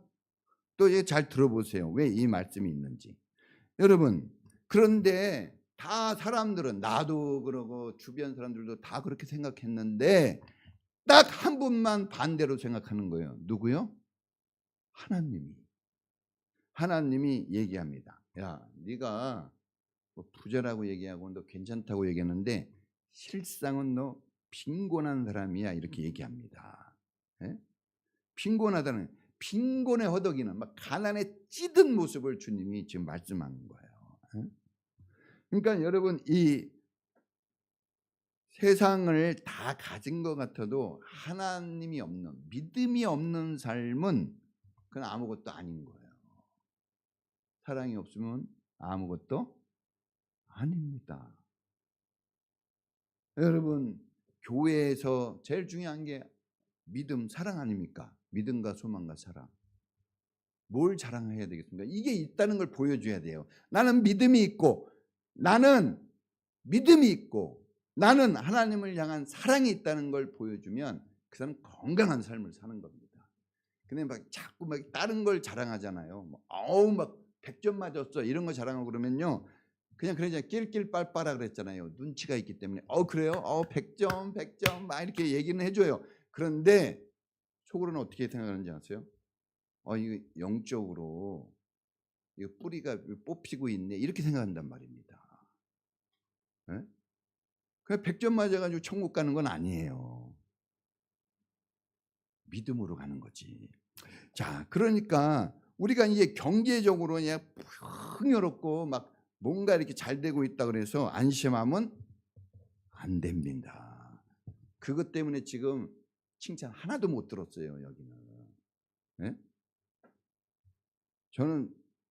또 이제 잘 들어보세요. 왜 이 말씀이 있는지. 여러분 그런데 다 사람들은 나도 그러고 주변 사람들도 다 그렇게 생각했는데 딱 한 분만 반대로 생각하는 거예요. 누구요? 하나님이. 하나님이 얘기합니다. "야 네가 뭐 부자라고 얘기하고 너 괜찮다고 얘기하는데 실상은 너 빈곤한 사람이야." 이렇게 얘기합니다. 예? 빈곤하다는 빈곤에 허덕이는 막 가난에 찌든 모습을 주님이 지금 말씀하는 거예요. 예? 그러니까 여러분 이 세상을 다 가진 것 같아도 하나님이 없는 믿음이 없는 삶은 그건 아무것도 아닌 거예요. 사랑이 없으면 아무것도 아닙니다. 여러분 교회에서 제일 중요한 게 믿음, 사랑 아닙니까? 믿음과 소망과 사랑. 뭘 자랑해야 되겠습니까? 이게 있다는 걸 보여줘야 돼요. 나는 믿음이 있고 나는 믿음이 있고 나는 하나님을 향한 사랑이 있다는 걸 보여주면 그 사람은 건강한 삶을 사는 겁니다. 근데 막 자꾸 막 다른 걸 자랑하잖아요. 뭐 어우 막 100점 맞았어 이런 거 자랑하고 그러면요. 그냥 그러잖아요. 낄낄빨빠라 그랬잖아요. 눈치가 있기 때문에. 그래요? 100점, 100점 막 이렇게 얘기는 해줘요. 그런데 속으로는 어떻게 생각하는지 아세요? 이거 영적으로 이거 뿌리가 뽑히고 있네 이렇게 생각한단 말입니다. 예? 그냥 100점 맞아가지고 천국 가는 건 아니에요. 믿음으로 가는 거지. 자, 그러니까 우리가 이제 경제적으로 그냥 풍요롭고 막 뭔가 이렇게 잘 되고 있다 그래서 안심하면 안 됩니다. 그것 때문에 지금 칭찬 하나도 못 들었어요, 여기는. 예?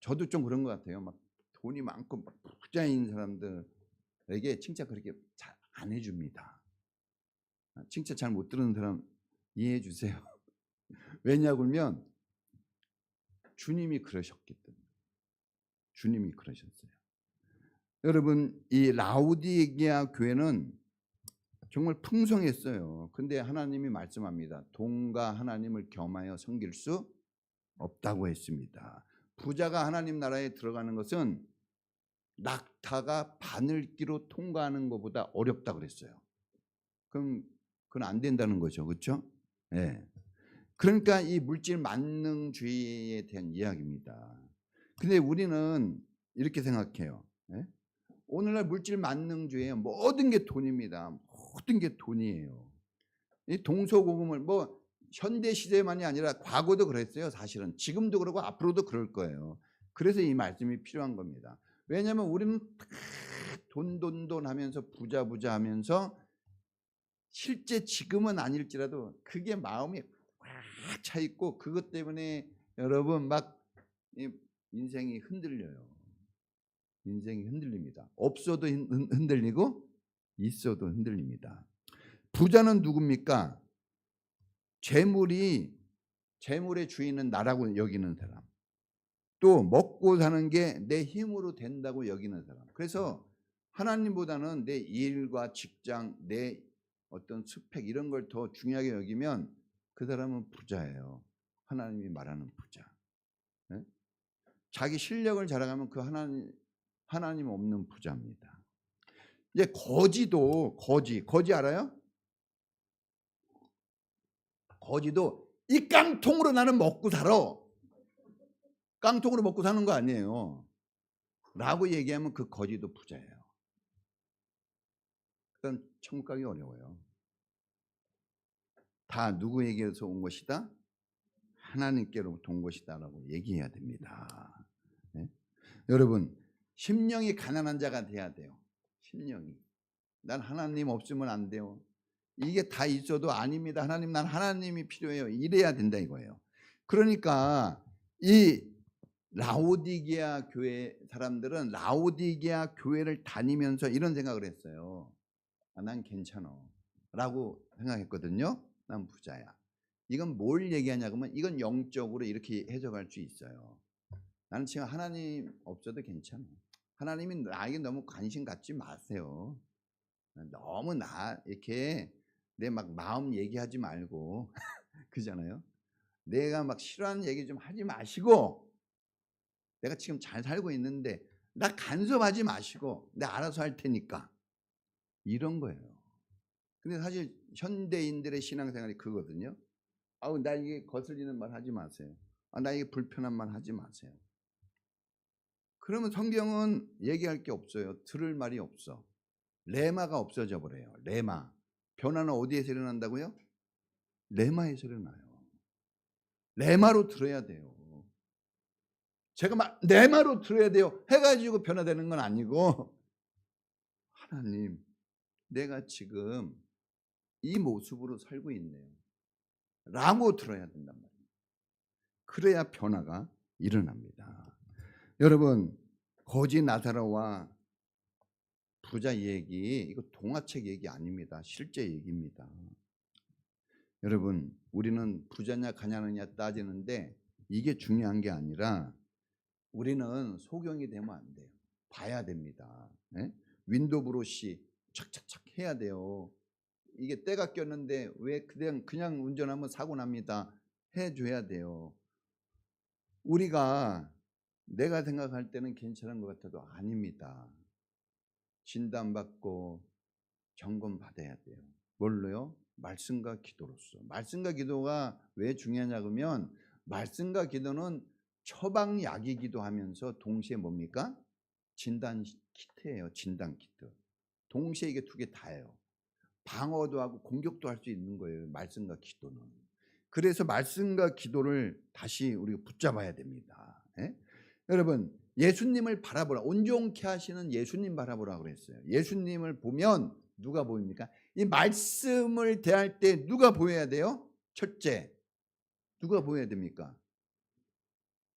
저도 좀 그런 것 같아요. 막 돈이 많고 막 부자인 사람들에게 칭찬 그렇게 잘 안 해줍니다. 칭찬 잘 못 들은 사람 이해해 주세요. 왜냐고 하면 주님이 그러셨기 때문에. 주님이 그러셨어요. 여러분 이 라오디게아 교회는 정말 풍성했어요. 근데 하나님이 말씀합니다. 돈과 하나님을 겸하여 섬길 수 없다고 했습니다. 부자가 하나님 나라에 들어가는 것은 낙타가 바늘기로 통과하는 것보다 어렵다 그랬어요. 그럼 그건 안 된다는 거죠. 그렇죠? 예. 그러니까 이 물질 만능주의에 대한 이야기입니다. 근데 우리는 이렇게 생각해요. 예? 오늘날 물질 만능주의에 모든 게 돈입니다. 모든 게 돈이에요. 이 동서고금을 뭐 현대 시대만이 아니라 과거도 그랬어요. 사실은 지금도 그러고 앞으로도 그럴 거예요. 그래서 이 말씀이 필요한 겁니다. 왜냐하면 우리는 돈 하면서 부자 하면서 실제 지금은 아닐지라도 그게 마음이 꽉 차 있고 그것 때문에 여러분 막 인생이 흔들려요. 인생이 흔들립니다. 없어도 흔들리고 있어도 흔들립니다. 부자는 누굽니까? 재물의 주인은 나라고 여기는 사람. 또 먹고 사는 게 내 힘으로 된다고 여기는 사람. 그래서 하나님보다는 내 일과 직장, 내 어떤 스펙 이런 걸 더 중요하게 여기면 그 사람은 부자예요. 하나님이 말하는 부자. 네? 자기 실력을 자랑하면 그 하나님 없는 부자입니다. 이제 거지 알아요? 거지도 이 깡통으로 나는 먹고 살아. 깡통으로 먹고 사는 거 아니에요. 라고 얘기하면 그 거지도 부자예요. 그럼 천국 가기 어려워요. 다 누구에게서 온 것이다? 하나님께로부터 온 것이다라고 얘기해야 됩니다. 네? 여러분, 심령이 가난한 자가 돼야 돼요. 심령이. 난 하나님 없으면 안 돼요. 이게 다 있어도 아닙니다. 하나님, 난 하나님이 필요해요. 이래야 된다 이거예요. 그러니까 이 라오디게아 교회 사람들은 라오디게아 교회를 다니면서 이런 생각을 했어요. 난 괜찮아 라고 생각했거든요. 난 부자야. 이건 뭘 얘기하냐 그러면 이건 영적으로 이렇게 해석할 수 있어요. 나는 지금 하나님 없어도 괜찮아. 하나님이 나에게 너무 관심 갖지 마세요. 너무 이렇게 내 막 마음 얘기하지 말고 그잖아요. 내가 막 싫어하는 얘기 좀 하지 마시고 내가 지금 잘 살고 있는데 나 간섭하지 마시고 내가 알아서 할 테니까 이런 거예요. 근데 사실 현대인들의 신앙생활이 그거거든요. 아우 나 이게 거슬리는 말 하지 마세요. 나 이게 불편한 말 하지 마세요. 그러면 성경은 얘기할 게 없어요. 들을 말이 없어. 레마가 없어져 버려요. 레마. 변화는 어디에서 일어난다고요? 레마에서 일어나요. 레마로 들어야 돼요. 제가 막 내 말로 들어야 돼요 해가지고 변화되는 건 아니고 하나님 내가 지금 이 모습으로 살고 있네요 라고 들어야 된단 말이에요. 그래야 변화가 일어납니다. 여러분 거지 나사로와 부자 얘기 이거 동화책 얘기 아닙니다. 실제 얘기입니다. 여러분 우리는 부자냐 가난하냐 따지는데 이게 중요한 게 아니라 우리는 소경이 되면 안 돼요. 봐야 됩니다. 네? 윈도우 브러시 착착착 해야 돼요. 이게 때가 꼈는데 왜 그냥 운전하면 사고 납니다. 해줘야 돼요. 우리가 내가 생각할 때는 괜찮은 것 같아도 아닙니다. 진단받고 점검받아야 돼요. 뭘로요? 말씀과 기도로서. 말씀과 기도가 왜 중요하냐 그러면 말씀과 기도는 처방약이기도 하면서 동시에 뭡니까? 진단 키트예요. 진단 키트. 동시에 이게 두 개 다예요. 방어도 하고 공격도 할 수 있는 거예요. 말씀과 기도는. 그래서 말씀과 기도를 다시 우리가 붙잡아야 됩니다. 예? 여러분 예수님을 바라보라. 온전케 하시는 예수님 바라보라 그랬어요. 예수님을 보면 누가 보입니까? 이 말씀을 대할 때 누가 보여야 돼요? 첫째 누가 보여야 됩니까?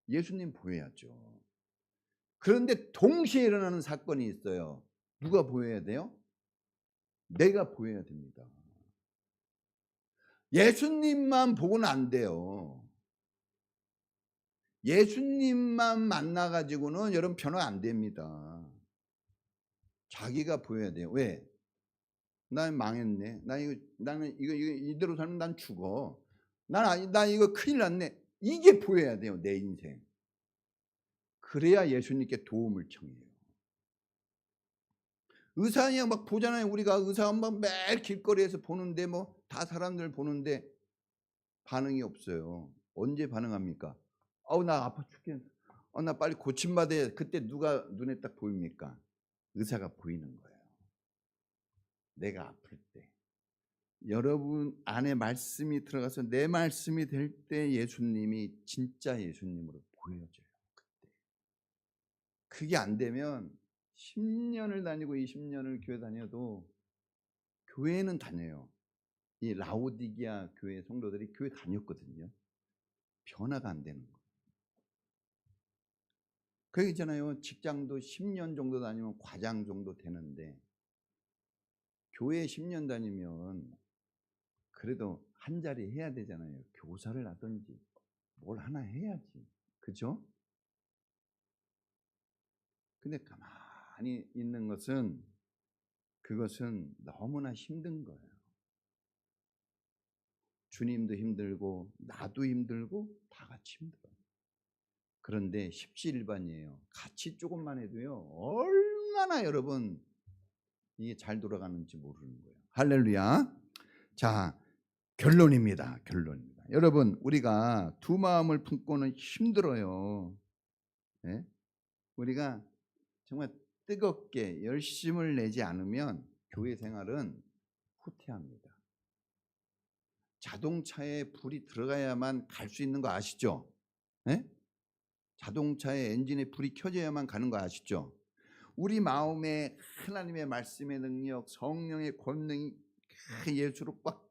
예수님 보여야죠. 그런데 동시에 일어나는 사건이 있어요. 누가 보여야 돼요? 내가 보여야 됩니다. 예수님만 보고는 안 돼요. 예수님만 만나가지고는 여러분 변화 안 됩니다. 자기가 보여야 돼요. 왜? 난 망했네. 나는 이거 이대로 살면 난 죽어. 나 이거 큰일 났네. 이게 보여야 돼요. 내 인생. 그래야 예수님께 도움을 청해요. 의사냐 막 보잖아요. 우리가 의사 막 매일 길거리에서 보는데 뭐 다 사람들 보는데 반응이 없어요. 언제 반응합니까? 나 아파 죽겠네. 나 빨리 고침받아야. 그때 누가 눈에 딱 보입니까? 의사가 보이는 거예요. 내가 아플 때. 여러분 안에 말씀이 들어가서 내 말씀이 될 때 예수님이 진짜 예수님으로 보여져요. 그때. 그게 안 되면 10년을 다니고 20년을 교회 다녀도 교회는 다녀요. 이 라오디게아 교회 성도들이 교회 다녔거든요. 변화가 안 되는 거예요. 그 있잖아요. 직장도 10년 정도 다니면 과장 정도 되는데 교회 10년 다니면 그래도 한 자리 해야 되잖아요. 교사를 하든지 뭘 하나 해야지. 그죠? 근데 가만히 있는 것은 그것은 너무나 힘든 거예요. 주님도 힘들고 나도 힘들고 다 같이 힘들어요. 그런데 십시일반이에요. 같이 조금만 해도요. 얼마나 여러분 이게 잘 돌아가는지 모르는 거예요. 할렐루야. 자, 결론입니다. 여러분, 우리가 두 마음을 품고는 힘들어요. 네? 우리가 정말 뜨겁게 열심을 내지 않으면 교회 생활은 후퇴합니다. 자동차에 불이 들어가야만 갈 수 있는 거 아시죠? 네? 자동차의 엔진에 불이 켜져야만 가는 거 아시죠? 우리 마음에 하나님의 말씀의 능력, 성령의 권능이 예수로 꽉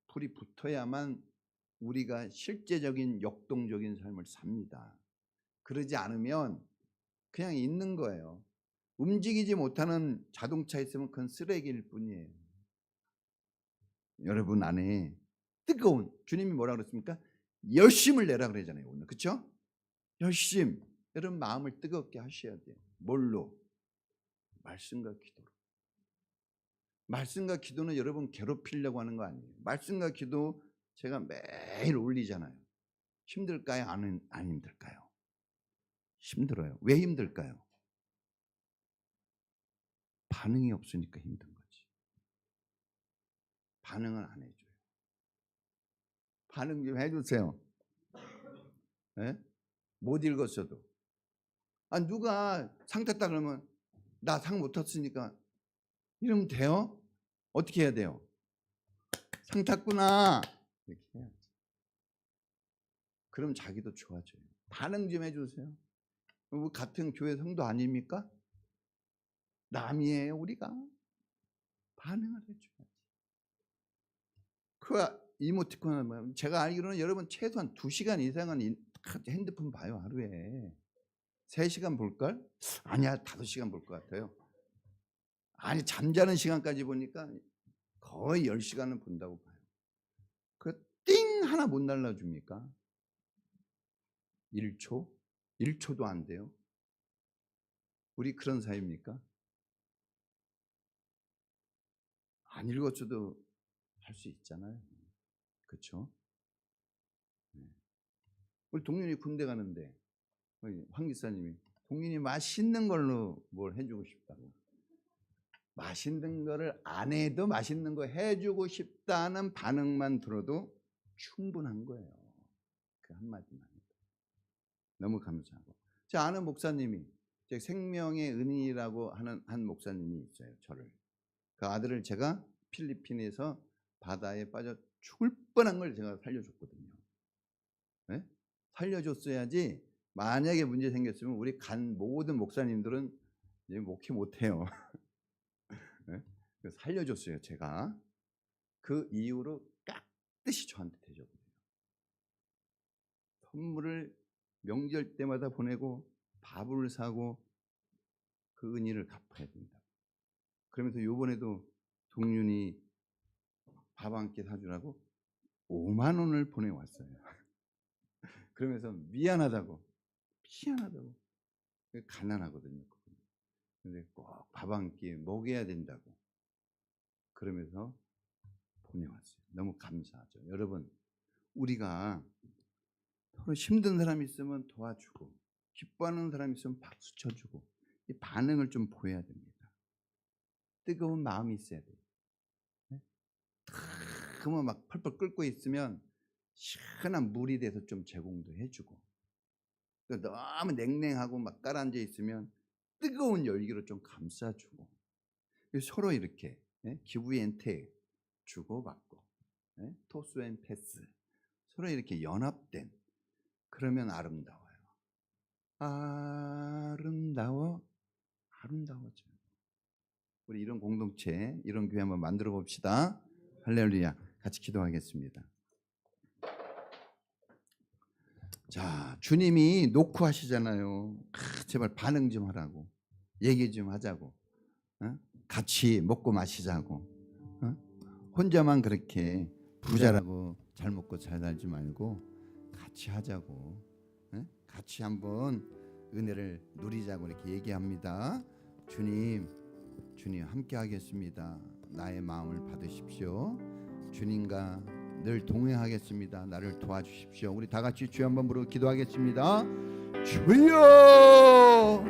불이 붙어야만 우리가 실제적인 역동적인 삶을 삽니다. 그러지 않으면 그냥 있는 거예요. 움직이지 못하는 자동차 있으면 그건 쓰레기일 뿐이에요. 여러분 안에 뜨거운, 주님이 뭐라 그랬습니까? 열심을 내라 그러잖아요. 오늘 그렇죠? 열심. 여러분 마음을 뜨겁게 하셔야 돼요. 뭘로? 말씀과 기도로. 말씀과 기도는 여러분 괴롭히려고 하는 거 아니에요. 말씀과 기도 제가 매일 올리잖아요. 힘들까요? 안 힘들까요? 힘들어요. 왜 힘들까요? 반응이 없으니까 힘든 거지. 반응을 안 해줘요. 반응 좀 해주세요. 네? 못 읽었어도. 누가 상 탔다 그러면 나 상 못 탔으니까 이러면 돼요? 어떻게 해야 돼요? 상 탔구나. 이렇게 해야지. 그럼 자기도 좋아져요. 반응 좀 해주세요. 같은 교회 성도 아닙니까? 남이에요 우리가. 반응을 해줘야지. 그 이모티콘은 뭐야? 제가 알기로는 여러분 최소한 2시간 이상은 핸드폰 봐요 하루에. 3시간 볼걸? 아니야 5시간 볼 것 같아요. 아니 잠자는 시간까지 보니까 거의 10시간은 본다고 봐요. 그 띵 하나 못 날라줍니까? 1초? 1초도 안 돼요. 우리 그런 사이입니까? 안 읽었어도 할 수 있잖아요. 그렇죠? 우리 동윤이 군대 가는데 황 기사님이 동윤이 맛있는 걸로 뭘 해주고 싶다고. 맛있는 거를 안 해도 맛있는 거 해주고 싶다는 반응만 들어도 충분한 거예요. 그 한마디만. 너무 감사하고. 제 아는 목사님이, 제 생명의 은인이라고 하는 한 목사님이 있어요. 저를. 그 아들을 제가 필리핀에서 바다에 빠져 죽을 뻔한 걸 제가 살려줬거든요. 네? 살려줬어야지 만약에 문제 생겼으면 우리 모든 목사님들은 이제 목회 못해요. 네? 그래서 살려줬어요. 제가. 그 이후로 깍듯이 저한테 대접을 해요. 선물을 명절 때마다 보내고 밥을 사고 그 은혜를 갚아야 된다. 그러면서 요번에도 동윤이 밥 한 끼 사주라고 5만 원을 보내왔어요. 그러면서 미안하다고. 가난하거든요. 근데 꼭 밥 한 끼 먹여야 된다고. 그러면서 보내왔어요. 너무 감사하죠. 여러분, 우리가 서로 힘든 사람이 있으면 도와주고 기뻐하는 사람이 있으면 박수 쳐주고 이 반응을 좀 보여야 됩니다. 뜨거운 마음이 있어야 돼요. 네? 그러면 막 펄펄 끓고 있으면 시원한 물이 돼서 좀 제공도 해주고, 너무 냉랭하고 막 깔아앉아 있으면 뜨거운 열기로 좀 감싸주고, 서로 이렇게 기브 앤 테이크 주고받고, 토스 앤 패스 서로 이렇게 연합된, 그러면 아름다워요. 아름다워져요. 우리 이런 공동체, 이런 교회 한번 만들어 봅시다. 할렐루야. 같이 기도하겠습니다. 자, 주님이 놓고 하시잖아요. 제발 반응 좀 하라고. 얘기 좀 하자고. 같이 먹고 마시자고. 혼자만 그렇게 부자라고 잘 먹고 잘 살지 말고 같이 하자고. 같이 한번 은혜를 누리자고 이렇게 얘기합니다. 주님 함께 하겠습니다. 나의 마음을 받으십시오. 주님과 늘 동행하겠습니다. 나를 도와주십시오. 우리 다 같이 주여 한번 부르고 기도하겠습니다. 주여!